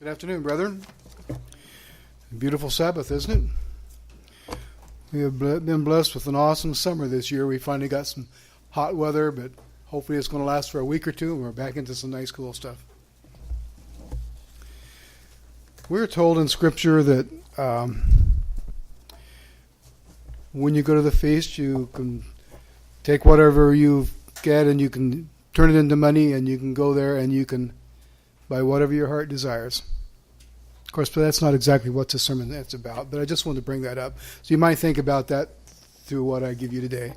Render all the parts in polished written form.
Good afternoon, brethren. Beautiful Sabbath, isn't it? We have been blessed with an awesome summer this year. We finally got some hot weather, but hopefully it's going to last for a week or two, and we're back into some nice, cool stuff. We're told in Scripture that when you go to the feast, you can take whatever you get and you can turn it into money, and you can go there and you can buy whatever your heart desires. Of course, but that's not exactly what the sermon is about, but I just wanted to bring that up. So you might think about that through what I give you today.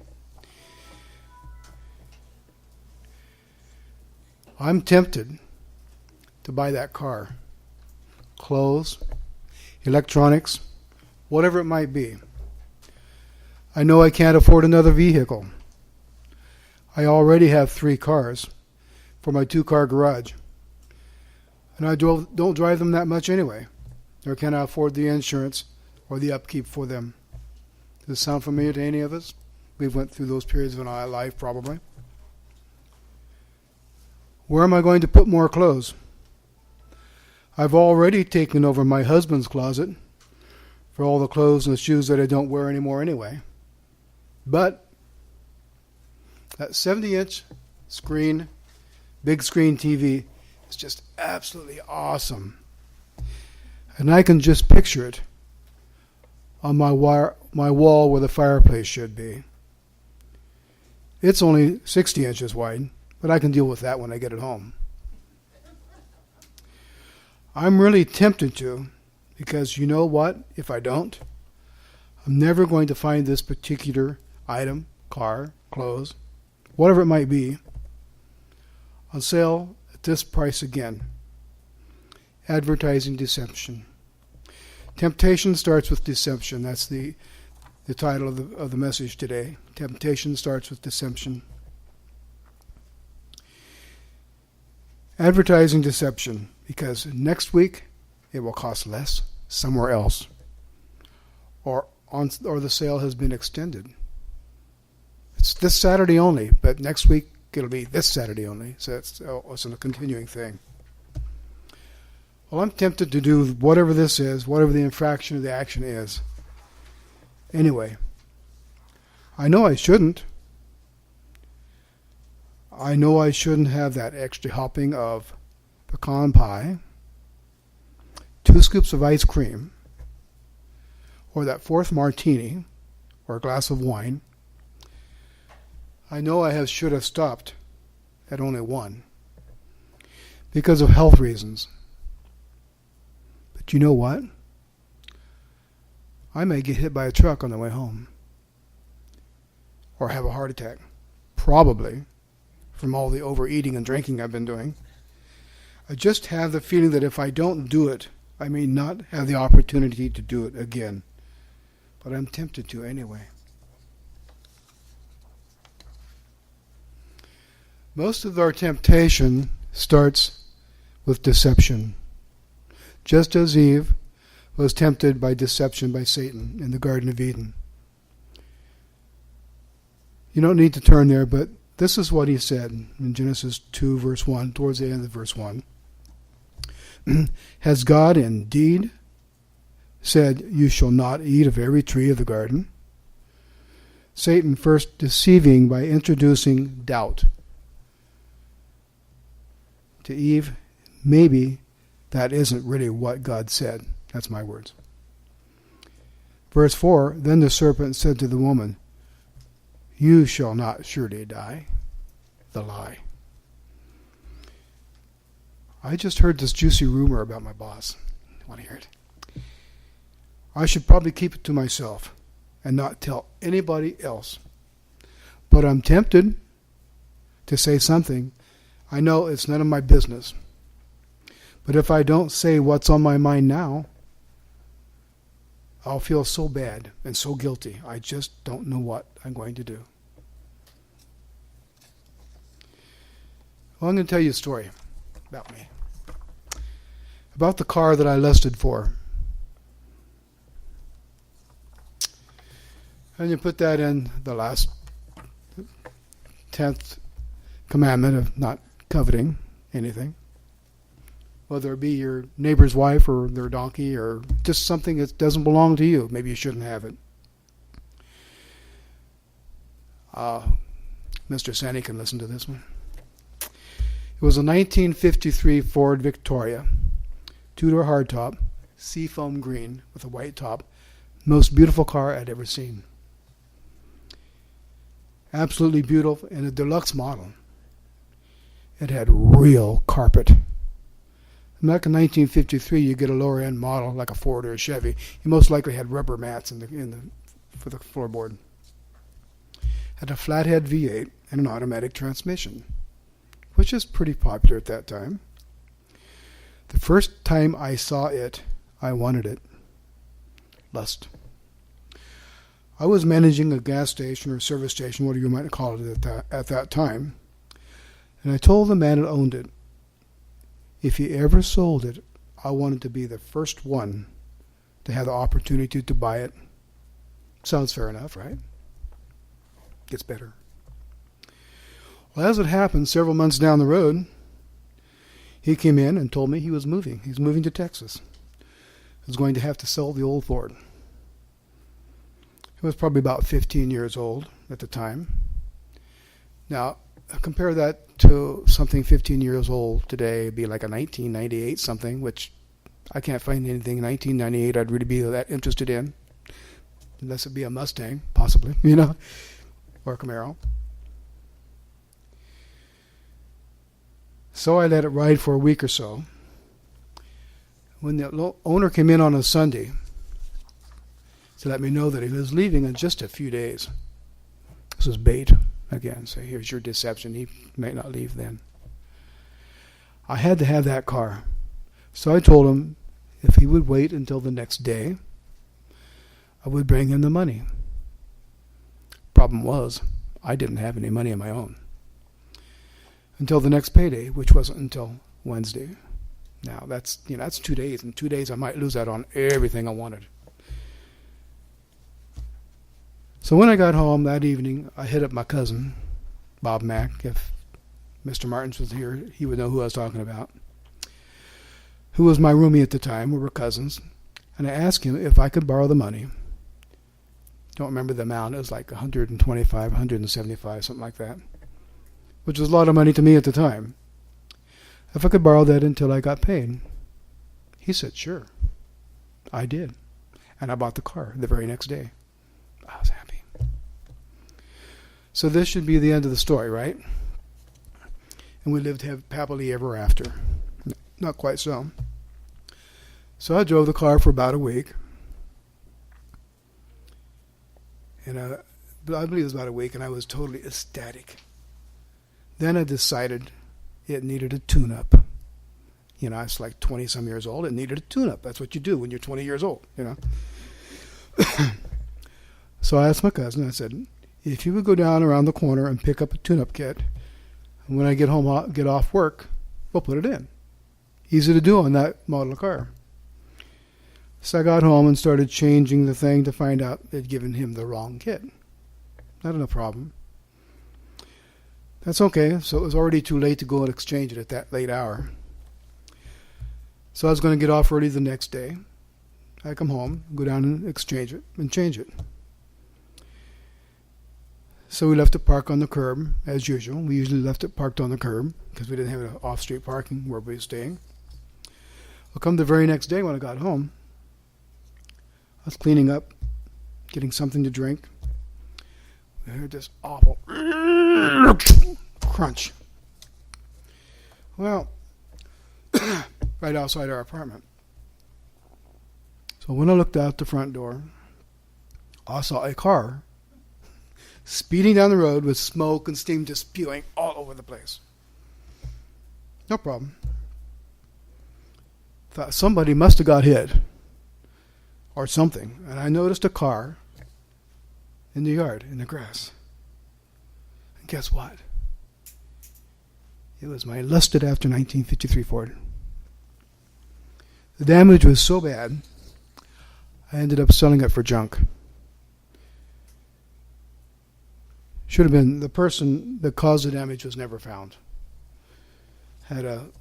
I'm tempted to buy that car, clothes, electronics, whatever it might be. I know I can't afford another vehicle. I already have 3 cars for my 2-car garage. And I don't drive them that much anyway, nor can I afford the insurance or the upkeep for them. Does this sound familiar to any of us? We've went through those periods of our life probably. Where am I going to put more clothes? I've already taken over my husband's closet for all the clothes and the shoes that I don't wear anymore anyway. But that 70-inch screen, big screen TV, it's just absolutely awesome. And I can just picture it on my wall where the fireplace should be. It's only 60 inches wide, but I can deal with that when I get it home. I'm really tempted to, because you know what? If I don't, I'm never going to find this particular item, car, clothes, whatever it might be, on sale this price again. Advertising deception. Temptation starts with deception. That's the title of the message today. Temptation starts with deception. Advertising deception, because next week it will cost less somewhere else, or the sale has been extended. It's this Saturday only, but next week it'll be this Saturday only, so it's a continuing thing. Well, I'm tempted to do whatever this is, whatever the infraction or the action is. Anyway, I know I shouldn't. I know I shouldn't have that extra helping of pecan pie, 2 scoops of ice cream, or that 4th martini, or a glass of wine. I know I should have stopped at only 1 because of health reasons. But you know what? I may get hit by a truck on the way home, or have a heart attack, probably from all the overeating and drinking I've been doing. I just have the feeling that if I don't do it, I may not have the opportunity to do it again. But I'm tempted to anyway. Most of our temptation starts with deception, just as Eve was tempted by deception by Satan in the Garden of Eden. You don't need to turn there, but this is what he said in Genesis 2, verse 1, towards the end of verse 1. Has God indeed said, "You shall not eat of every tree of the garden"? Satan first deceiving by introducing doubt to Eve. Maybe that isn't really what God said. That's my words. Verse 4, then the serpent said to the woman, "You shall not surely die." The lie. I just heard this juicy rumor about my boss. Want to hear it? I should probably keep it to myself and not tell anybody else. But I'm tempted to say something. I know it's none of my business. But if I don't say what's on my mind now, I'll feel so bad and so guilty. I just don't know what I'm going to do. Well, I'm going to tell you a story about me. About the car that I lusted for. And you put that in the last 10th commandment of not coveting anything. whether it be your neighbor's wife or their donkey or just something that doesn't belong to you. Maybe you shouldn't have it. Mr. Sandy can listen to this one. It was a 1953 Ford Victoria, two-door hardtop, seafoam green with a white top. Most beautiful car I'd ever seen. Absolutely beautiful, and a deluxe model. It had real carpet. Back in 1953, you get a lower-end model like a Ford or a Chevy. You most likely had rubber mats for the floorboard. Had a flathead V8 and an automatic transmission, which is pretty popular at that time. The first time I saw it, I wanted it. Lust. I was managing a gas station or service station, whatever you might call it at that time, and I told the man that owned it, if he ever sold it, I wanted to be the first one to have the opportunity to buy it. Sounds fair enough, right? Gets better. Well, as it happened, several months down the road, he came in and told me he was moving. He was moving to Texas. He was going to have to sell the old Ford. He was probably about 15 years old at the time. Now, compare that to something 15 years old today, it'd be like a 1998 something, which I can't find anything in 1998 I'd really be that interested in, unless it be a Mustang, possibly, or a Camaro. So I let it ride for a week or so. When the owner came in on a Sunday to let me know that he was leaving in just a few days, this was bait. Again, so here's your deception. He may not leave then. I had to have that car. So I told him if he would wait until the next day, I would bring him the money. Problem was, I didn't have any money of my own until the next payday, which wasn't until Wednesday. Now, that's 2 days. In 2 days, I might lose out on everything I wanted. So when I got home that evening, I hit up my cousin, Bob Mack. If Mr. Martins was here, he would know who I was talking about, who was my roomie at the time. We were cousins. And I asked him if I could borrow the money. Don't remember the amount. It was like $125, $175, something like that, which was a lot of money to me at the time. If I could borrow that until I got paid. He said, sure. I did. And I bought the car the very next day. I was happy. So this should be the end of the story, right? And we lived happily ever after. Not quite so. So I drove the car for about a week. And I believe it was about a week, and I was totally ecstatic. Then I decided it needed a tune-up. It's like 20-some years old. It needed a tune-up. That's what you do when you're 20 years old, So I asked my cousin, I said, if you would go down around the corner and pick up a tune-up kit, and when I get off work, we'll put it in. Easy to do on that model car. So I got home and started changing the thing to find out they'd given him the wrong kit. Not a problem. That's okay. So it was already too late to go and exchange it at that late hour. So I was going to get off early the next day. I come home, go down and exchange it and change it. So we left it parked on the curb, as usual. We usually left it parked on the curb because we didn't have an off-street parking where we were staying. Well, come the very next day when I got home, I was cleaning up, getting something to drink. I heard this awful crunch. Well, right outside our apartment. So when I looked out the front door, I saw a car speeding down the road with smoke and steam just spewing all over the place. No problem. Thought somebody must have got hit or something. And I noticed a car in the yard, in the grass. And guess what? It was my lusted after 1953 Ford. The damage was so bad, I ended up selling it for junk. Should have been the person that caused the damage was never found. Had a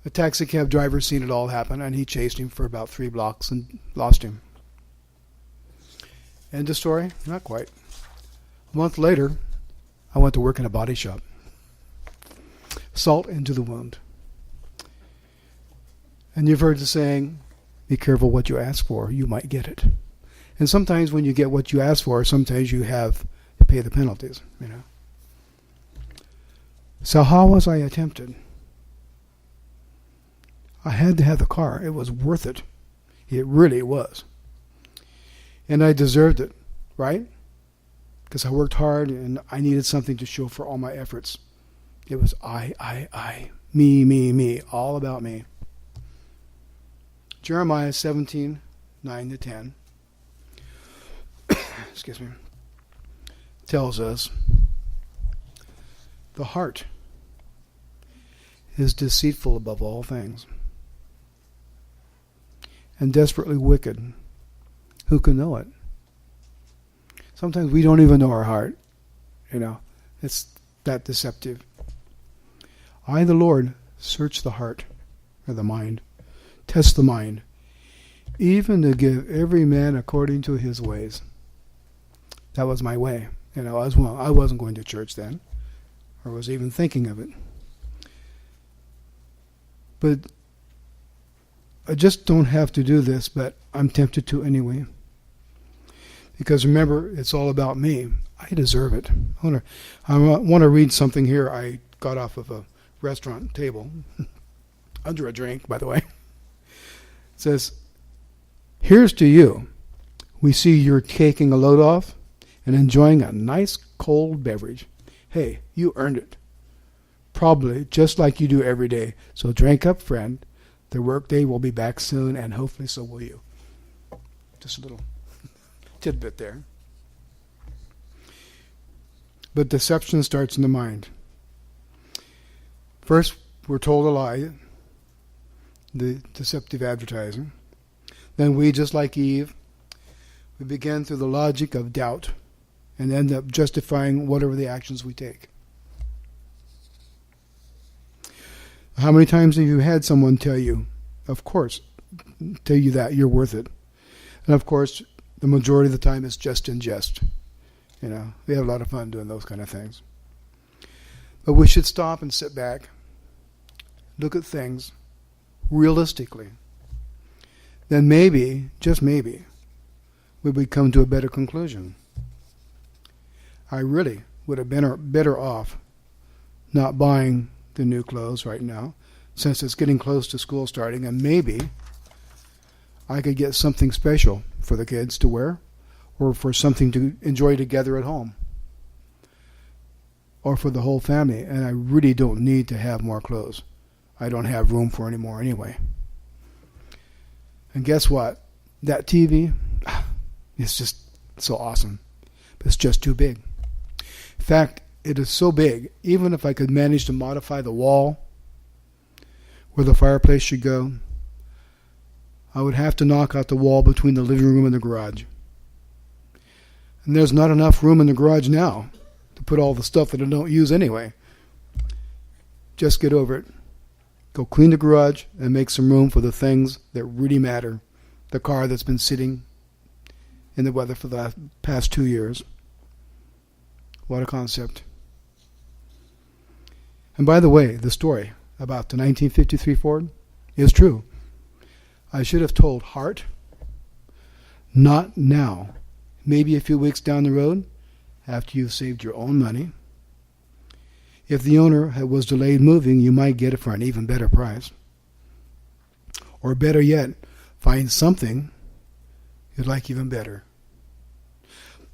The taxi cab driver seen it all happen, and he chased him for about 3 blocks and lost him. End of story? Not quite. A month later, I went to work in a body shop. Salt into the wound. And you've heard the saying, be careful what you ask for, you might get it. And sometimes when you get what you ask for, sometimes you have to pay the penalties, you know. So how was I tempted? I had to have the car. It was worth it. It really was. And I deserved it, right? Because I worked hard and I needed something to show for all my efforts. It was I, me, all about me. Jeremiah 17, 9-10, excuse me, tells us the heart is deceitful above all things and desperately wicked. Who can know it? Sometimes we don't even know our heart. You know, it's that deceptive. I, the Lord, search the heart or the mind, test the mind, even to give every man according to his ways. That was my way. You know, I wasn't going to church then, or was even thinking of it. But I just don't have to do this, but I'm tempted to anyway. Because remember, it's all about me. I deserve it. I want to read something here I got off of a restaurant table, under a drink, by the way. It says, here's to you. We see you're taking a load off and enjoying a nice cold beverage. Hey, you earned it. Probably just like you do every day. So drink up, friend. The workday will be back soon, and hopefully so will you. Just a little tidbit there. But deception starts in the mind. First, we're told a lie, the deceptive advertising. Then we, just like Eve, we begin through the logic of doubt and end up justifying whatever the actions we take. How many times have you had someone tell you, of course, tell you that you're worth it? And of course, the majority of the time it's just in jest. You know, we have a lot of fun doing those kind of things. But we should stop and sit back, look at things realistically. Then maybe, just maybe, we would come to a better conclusion. I really would have been better off not buying the new clothes right now, since it's getting close to school starting, and maybe I could get something special for the kids to wear, or for something to enjoy together at home, or for the whole family, and I really don't need to have more clothes. I don't have room for any more anyway. And guess what? That TV, it's just so awesome, but it's just too big. In fact, it is so big, even if I could manage to modify the wall where the fireplace should go, I would have to knock out the wall between the living room and the garage. And there's not enough room in the garage now to put all the stuff that I don't use anyway. Just get over it. Go clean the garage and make some room for the things that really matter. The car that's been sitting in the weather for the past 2 years. What a concept. And by the way, the story about the 1953 Ford is true. I should have told Hart, not now. Maybe a few weeks down the road, after you've saved your own money. If the owner was delayed moving, you might get it for an even better price. Or better yet, find something you'd like even better.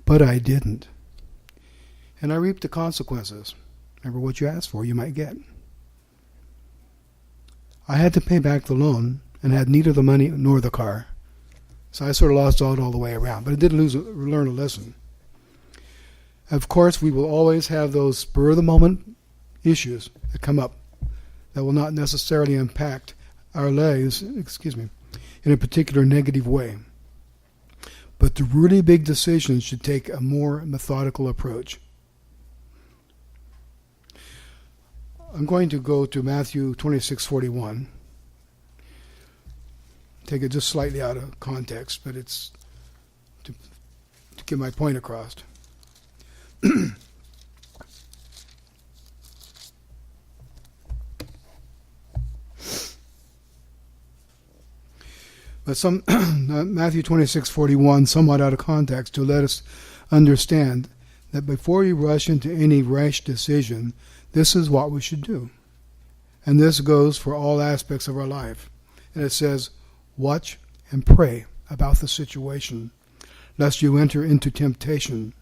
But I didn't. And I reaped the consequences. Remember, what you asked for, you might get. I had to pay back the loan and had neither the money nor the car. So I sort of lost out all the way around. But I did learn a lesson. Of course, we will always have those spur-of-the-moment issues that come up that will not necessarily impact our lives, in a particular negative way. But the really big decisions should take a more methodical approach. I'm going to go to Matthew 26:41. take it just slightly out of context, but it's to get my point across. But some Matthew 26:41, somewhat out of context, to let us understand that before you rush into any rash decision, this is what we should do. And this goes for all aspects of our life. And it says, watch and pray about the situation, lest you enter into temptation.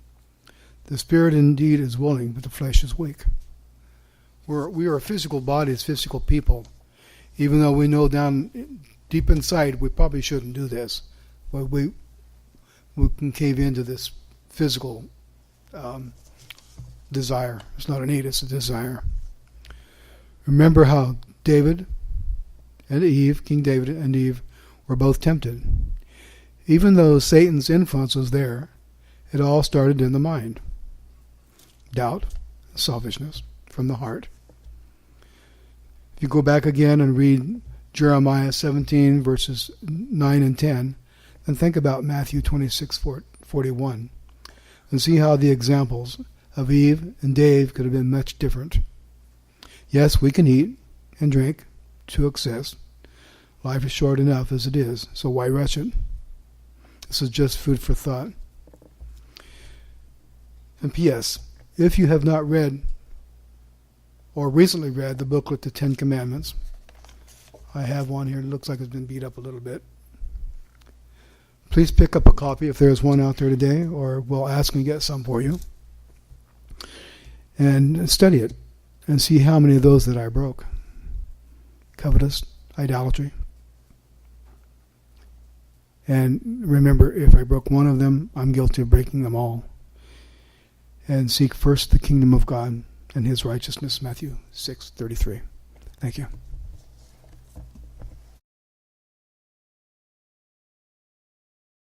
The spirit indeed is willing, but the flesh is weak. We are physical bodies, physical people. Even though we know down deep inside we probably shouldn't do this, but we can cave into this physical desire. It's not a need, it's a desire. Remember how David and Eve, King David and Eve, were both tempted. Even though Satan's influence was there, it all started in the mind. Doubt, selfishness from the heart. If you go back again and read Jeremiah 17 verses 9 and 10, then think about Matthew 26:41 and see how the examples of Eve and Dave could have been much different. Yes, we can eat and drink to excess. Life is short enough as it is, so why rush it? This is just food for thought. And P.S. If you have not read or recently read the booklet, The 10 Commandments, I have one here. It looks like it's been beat up a little bit. Please pick up a copy if there's one out there today, or we'll ask and get some for you. And study it and see how many of those that I broke. Covetous, idolatry. And remember, if I broke one of them, I'm guilty of breaking them all. And seek first the kingdom of God and his righteousness, Matthew 6:33. Thank you.